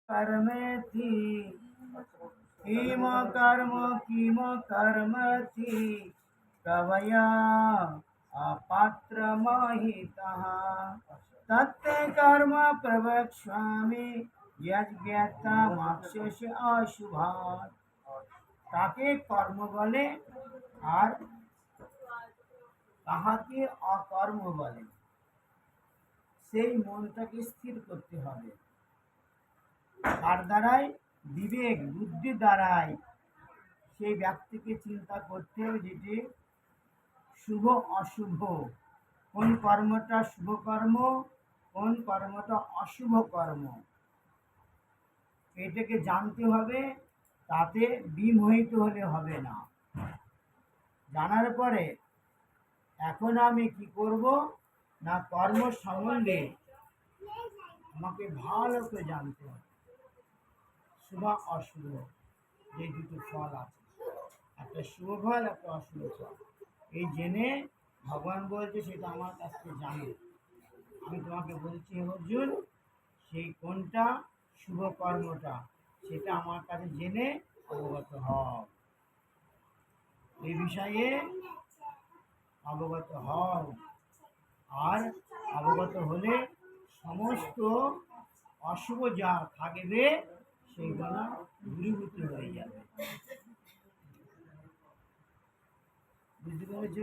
कर्मेति किम कर्म किम कर्मति कवया अपात्रमहितः तत्ते कर्म प्रवक्ष्यामि यज्ञाता माक्षस्य अशुभात् তাকে কর্ম বলে আর তাহাকে অকর্ম বলে। সেই মনটাকে স্থির করতে হবে। তার দ্বারাই বিবেক বুদ্ধি দ্বারাই সেই ব্যক্তিকে চিন্তা করতে হবে যেটি শুভ অশুভ, কোন কর্মটা শুভ কর্ম, কোন কর্মটা অশুভ কর্ম, এটাকে জানতে হবে। তাতে বিমোহিত হলে হবে না। জানার পরে এখন আমি কি করব না, কর্ম সম্বন্ধে আমাকে ভালো করে জানতে হবে। শুভ অশুভ যে দুটো ফল আছে, একটা শুভ ফল একটা অশুভ ফল, এই জেনে ভগবান বলছে সেটা আমার কাছ থেকে জানো। আমি তোমাকে বলছি হে অর্জুন, সেই কোনটা শুভ কর্মটা সেটা আমার কাছে জেনে অবগত হও। এই বিষয়ে অবগত হও। আর অবগত হলে সমস্ত অশুভ যা থাকবে সেইগুলো দূরীভূত হয়ে যাবে। বুঝতে পেরেছ?